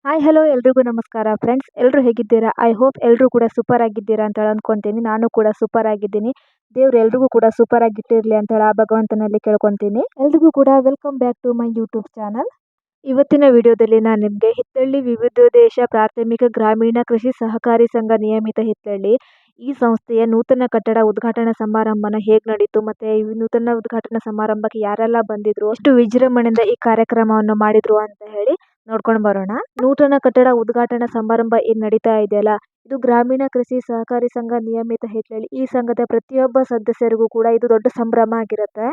Hi hello ಎಲ್ರಿಗೂ ನಮಸ್ಕಾರ friends. ಎಲ್ಲರೂ ಹೇಗಿದ್ದೀರಾ? ಐ ಹೋಪ್ ಎಲ್ಲರೂ ಕೂಡ ಸೂಪರ್ ಆಗಿದ್ದೀರಾ ಅಂತ ಹೇಳಿ ಅನ್ಕೊಂತೀನಿ. ನಾನು ಕೂಡ ಸೂಪರ್ ಆಗಿದ್ದೀನಿ. ದೇವ್ರು ಎಲ್ರಿಗೂ ಕೂಡ ಸೂಪರ್ ಆಗಿಟ್ಟಿರಲಿ ಅಂತ ಹೇಳಿ ಆ ಭಗವಂತನಲ್ಲಿ ಕೇಳ್ಕೊಂತೀನಿ. ಎಲ್ರಿಗೂ ಕೂಡ welcome back to my YouTube channel. ಇವತ್ತಿನ ವಿಡಿಯೋದಲ್ಲಿ ನಾನು ನಿಮಗೆ ಹಿತ್ತಳ್ಳಿ ವಿವಿಧೋದ್ದೇಶ ಪ್ರಾಥಮಿಕ ಗ್ರಾಮೀಣ ಕೃಷಿ ಸಹಕಾರಿ ಸಂಘ ನಿಯಮಿತ ಹಿತ್ತಳ್ಳಿ ಈ ಸಂಸ್ಥೆಯ ನೂತನ ಕಟ್ಟಡ ಉದ್ಘಾಟನಾ ಸಮಾರಂಭನ ಹೇಗೆ ನಡೀತು, ಮತ್ತೆ ಈ ನೂತನ ಉದ್ಘಾಟನಾ ಸಮಾರಂಭಕ್ಕೆ ಯಾರೆಲ್ಲ ಬಂದಿದ್ರು, ಎಷ್ಟು ವಿಜೃಂಭಣೆಯಿಂದ ಈ ಕಾರ್ಯಕ್ರಮವನ್ನು ಮಾಡಿದ್ರು ಅಂತ ಹೇಳಿ ನೋಡ್ಕೊಂಡು ಬರೋಣ. ನೂತನ ಕಟ್ಟಡ ಉದ್ಘಾಟನಾ ಸಮಾರಂಭ ಏನ್ ನಡೀತಾ ಇದೆಯಲ್ಲ, ಇದು ಗ್ರಾಮೀಣ ಕೃಷಿ ಸಹಕಾರಿ ಸಂಘ ನಿಯಮಿತ ಹಿತ್ತಳ್ಳಿ ಈ ಸಂಘದ ಪ್ರತಿಯೊಬ್ಬ ಸದಸ್ಯರಿಗೂ ಕೂಡ ಇದು ದೊಡ್ಡ ಸಂಭ್ರಮ ಆಗಿರುತ್ತೆ.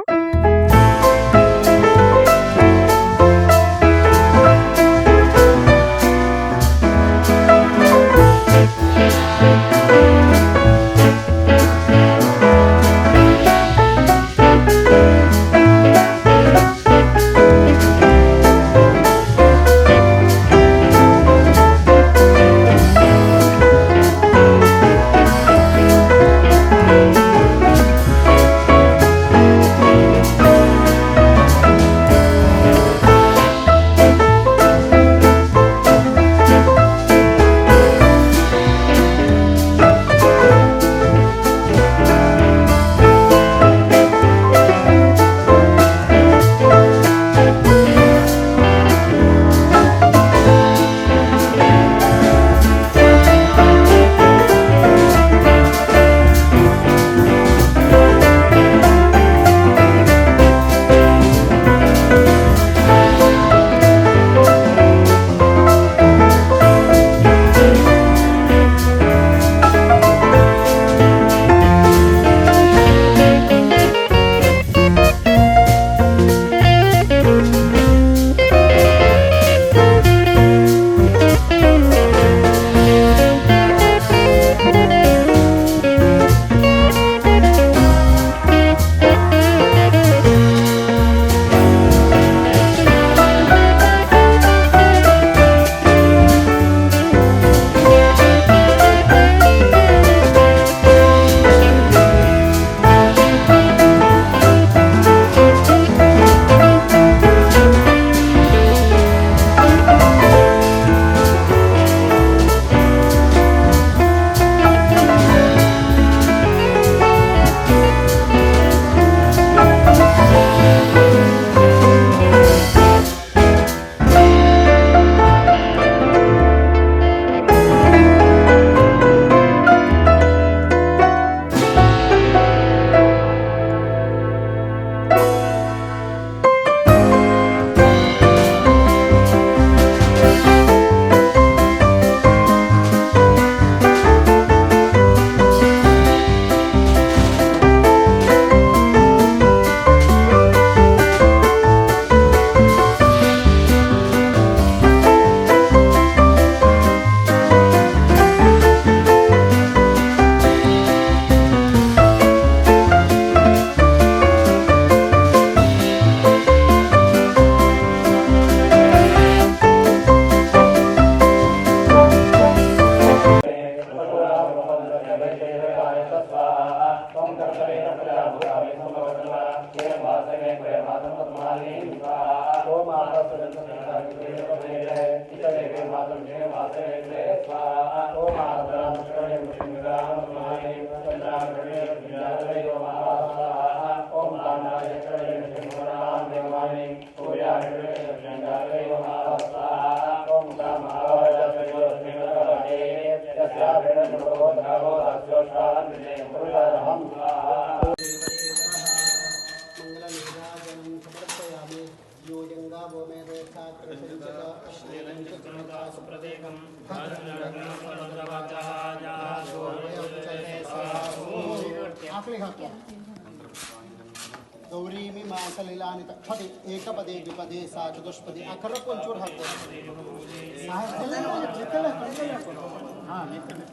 गौरी मीमांसलीलानि तक्षति एकपदे द्विपदे सा चतुष्पदी अकरप ಒಂಚೂರು ಹಾಕ್ಬೋದು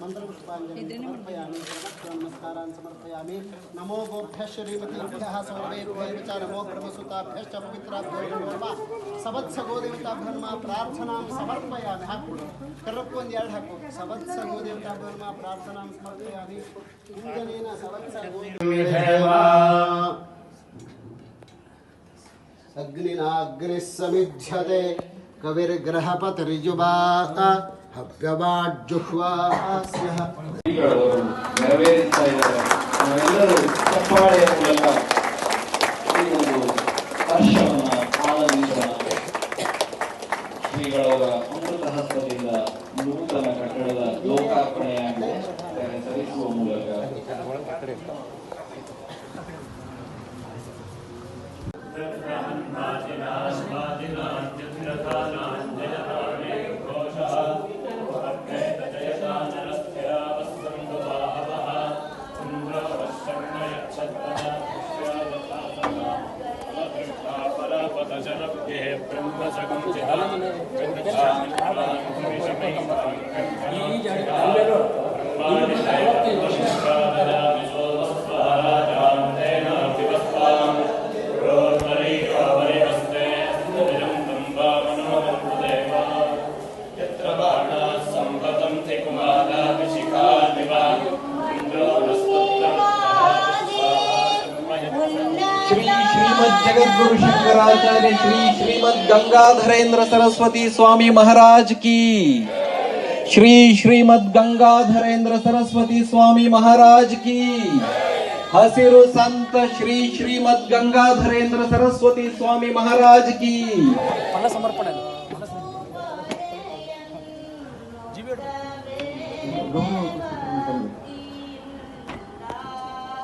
मंत्र पुष्पांजलि समर्पयामि नमस्कारान् समर्पयामि नमो गोभ्यः श्रीमतीभ्यः सर्वेभ्यः च नमो ब्रह्मसुताभ्यश्च पवित्राभ्यो नमः सवत्स गोदेवताभ्यो नमः प्रार्थनां समर्पयामि हाकु करप ಒಂದು ಎರಡು ಹಾಕು सवत्स गोदेवताभ्यो नमः प्रार्थनां समर्पयामि इंजनेन सवत्स गोदेवताभ्यो अग्निना अग्निः समिध्यते ಕವಿರ್ಗ್ರಹಪತಿರ್ಯುವಾ ಹವ್ಯವಾಜ್ಜುಹ್ವಾಸ್ಯಃ. ನೆರವೇರಿಸ್ತಾ ಇದ್ದಾರೆ. ನಾವೆಲ್ಲರೂ ಚಪ್ಪಾಳೆಯ ಮೂಲಕ ಈ ಒಂದು ಹರ್ಷವನ್ನ ಆನಂದಿಸೋಣ. ಶ್ರೀಗಳವರ ಅಮೃತ ಹಸ್ತದಿಂದ ನೂತನ ಕಟ್ಟಡದ ಲೋಕಾರ್ಪಣೆಯಾಗಿದೆ ಸಲ್ಲಿಸುವ ಮೂಲಕ जगद्गुरु शंकराचार्य श्री श्रीमद् गंगाधरेंद्र सरस्वती स्वामी महाराज की श्री श्रीमद् गंगाधरेंद्र सरस्वती स्वामी महाराज की हसिरु संत श्री श्रीमद् गंगाधरेंद्र सरस्वती स्वामी महाराज की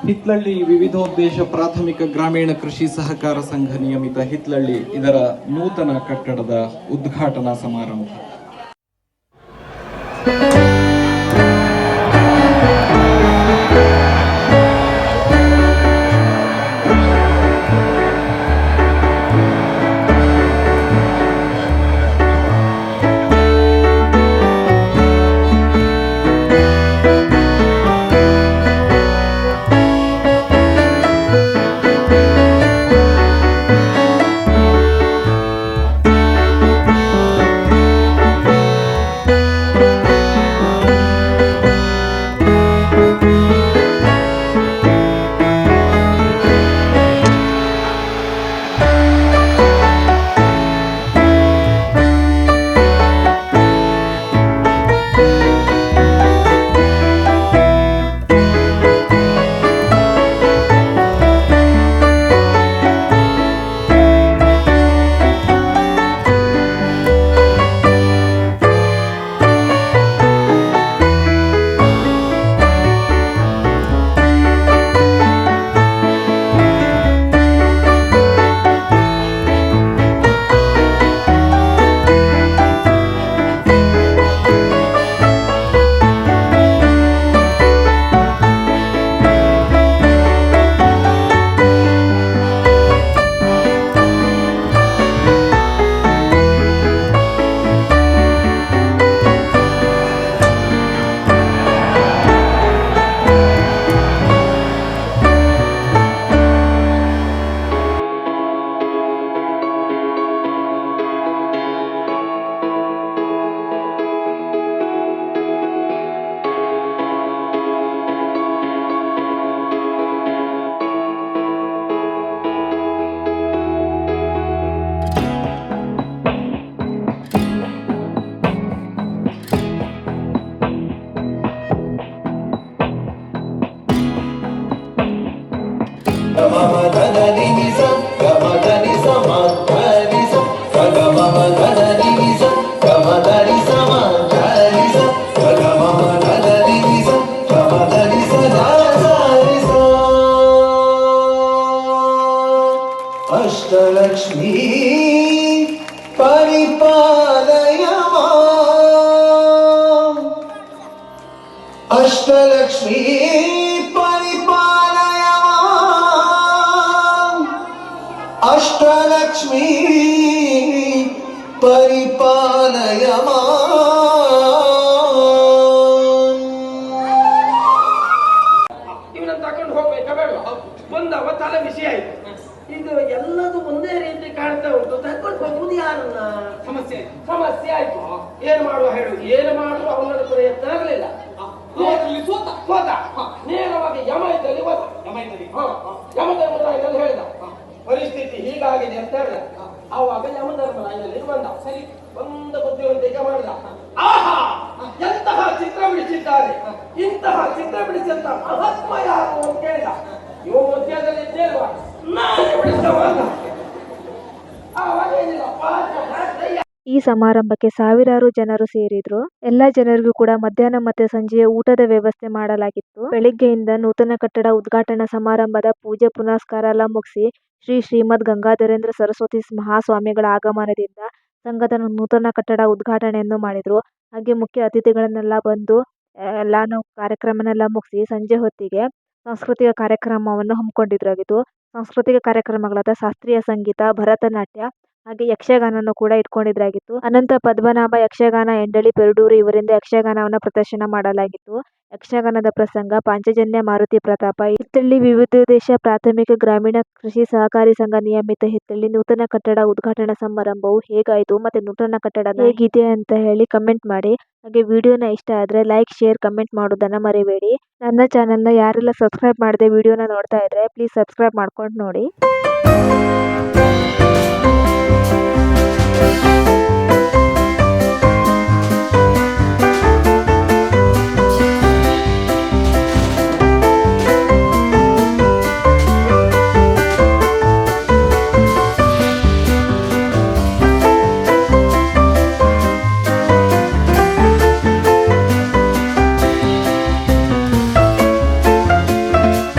ಹಿತ್ಲಳ್ಳಿ ವಿವಿಧೋದ್ದೇಶ ಪ್ರಾಥಮಿಕ ಗ್ರಾಮೀಣ ಕೃಷಿ ಸಹಕಾರ ಸಂಘ ನಿಯಮಿತ ಹಿತ್ಲಳ್ಳಿ ಇದರ ನೂತನ ಕಟ್ಟಡದ ಉದ್ಘಾಟನಾ ಸಮಾರಂಭ. अष्टलक्ष्मी परिपालय माम् अष्टलक्ष्मी परिपालय माम् अष्टलक्ष्मी परिपालय माम् ಇವನ್ನ ತಕೊಂಡು ಹೋಗ್ಬೇಕಾ ಬೇಡ ಬಂದವ ತಲೆ ಬಿಸಿ ಆಯ್ತು. ಇದು ಎಲ್ಲದೂ ಒಂದೇ ರೀತಿ ಕಾಣ್ತಾ ಉಂಟು. ತಕೊಂಡು ಹೋಗುವುದು ಯಾರನ್ನ? ಸಮಸ್ಯೆ ಆಯ್ತು. ಏನ್ ಮಾಡುವ ಹೇಳು? ಏನು ಮಾಡುವ ಅವನ ಪ್ರಯತ್ನ ಆಗಲಿಲ್ಲ. ಸೋತ ನೇರವಾಗಿ ಯಮದಲ್ಲಿ ಹೋದ. ಯಮಧರ್ಮರಾಯನಲ್ಲಿ ಹೇಳಿದ ಪರಿಸ್ಥಿತಿ ಹೀಗಾಗಿದೆ ಅಂತ ಹೇಳಿದ. ಆವಾಗ ಯಮಧರ್ಮರಾಯನಲ್ಲಿ ಬಂದ. ಸರಿ ಒಂದು ಬುದ್ಧಿವಂತಿಕೆ ಮಾಡಿದ. ಆಹಾ, ಎಂತಹ ಚಿತ್ರ ಬಿಡಿಸಿದ್ದಾರೆ, ಇಂತಹ ಚಿತ್ರ ಬಿಡಿಸಿದಂತ ಮಹಾತ್ಮ ಯಾರು ಅಂತ ಕೇಳಿದ. ಇವ ಮಧ್ಯದಲ್ಲಿ ಇದ್ದೇಲ್ವಾ, ನಾನೇ ಬಿಡಿಸವಾಗ ಆವಾಗ ಏನಿಲ್ಲ, ಈ ಸಮಾರಂಭಕ್ಕೆ ಸಾವಿರಾರು ಜನರು ಸೇರಿದ್ರು. ಎಲ್ಲಾ ಜನರಿಗೂ ಕೂಡ ಮಧ್ಯಾಹ್ನ ಮತ್ತೆ ಸಂಜೆಯ ಊಟದ ವ್ಯವಸ್ಥೆ ಮಾಡಲಾಗಿತ್ತು. ಬೆಳಿಗ್ಗೆಯಿಂದ ನೂತನ ಕಟ್ಟಡ ಉದ್ಘಾಟನಾ ಸಮಾರಂಭದ ಪೂಜೆ ಪುನಸ್ಕಾರ ಎಲ್ಲ ಮುಗಿಸಿ ಶ್ರೀಮದ್ ಗಂಗಾಧರೇಂದ್ರ ಸರಸ್ವತಿ ಮಹಾಸ್ವಾಮಿಗಳ ಆಗಮನದಿಂದ ಸಂಘದ ನೂತನ ಕಟ್ಟಡ ಉದ್ಘಾಟನೆಯನ್ನು ಮಾಡಿದ್ರು. ಹಾಗೆ ಮುಖ್ಯ ಅತಿಥಿಗಳನ್ನೆಲ್ಲ ಬಂದು ಎಲ್ಲಾನು ಕಾರ್ಯಕ್ರಮನೆಲ್ಲ ಮುಗಿಸಿ ಸಂಜೆ ಹೊತ್ತಿಗೆ ಸಾಂಸ್ಕೃತಿಕ ಕಾರ್ಯಕ್ರಮವನ್ನು ಹಮ್ಮಿಕೊಂಡಿದ್ರಾಗಿತ್ತು. ಸಾಂಸ್ಕೃತಿಕ ಕಾರ್ಯಕ್ರಮಗಳಾದ ಶಾಸ್ತ್ರೀಯ ಸಂಗೀತ, ಭರತನಾಟ್ಯ ಹಾಗೆ ಯಕ್ಷಗಾನವನ್ನು ಕೂಡ ಇಟ್ಕೊಂಡಿದ್ರಾಗಿತ್ತು. ಅನಂತ ಪದ್ಮನಾಭ ಯಕ್ಷಗಾನ ಎಂಡಳಿ ಪೆರಡೂರು ಇವರಿಂದ ಯಕ್ಷಗಾನವನ್ನು ಪ್ರದರ್ಶನ ಮಾಡಲಾಗಿತ್ತು. ಯಕ್ಷಗಾನದ ಪ್ರಸಂಗ ಪಾಂಚಜನ್ಯ ಮಾರುತಿ ಪ್ರತಾಪ. ಹಿತ್ತಳ್ಳಿ ವಿವಿಧೋದ್ದೇಶ ಪ್ರಾಥಮಿಕ ಗ್ರಾಮೀಣ ಕೃಷಿ ಸಹಕಾರಿ ಸಂಘ ನಿಯಮಿತ ಹಿತ್ತಳ್ಳಿ ನೂತನ ಕಟ್ಟಡ ಉದ್ಘಾಟನಾ ಸಮಾರಂಭವು ಹೇಗಾಯಿತು ಮತ್ತೆ ನೂತನ ಕಟ್ಟಡ ಹೇಗಿದೆ ಅಂತ ಹೇಳಿ ಕಮೆಂಟ್ ಮಾಡಿ. ಹಾಗೆ ವಿಡಿಯೋನ ಇಷ್ಟ ಆದ್ರೆ ಲೈಕ್, ಶೇರ್, ಕಮೆಂಟ್ ಮಾಡೋದನ್ನ ಮರಿಬೇಡಿ. ನನ್ನ ಚಾನೆಲ್ನ ಯಾರೆಲ್ಲ ಸಬ್ಸ್ಕ್ರೈಬ್ ಮಾಡದೆ ವಿಡಿಯೋನ ನೋಡ್ತಾ ಇದ್ರೆ ಪ್ಲೀಸ್ ಸಬ್ಸ್ಕ್ರೈಬ್ ಮಾಡ್ಕೊಂಡು ನೋಡಿ.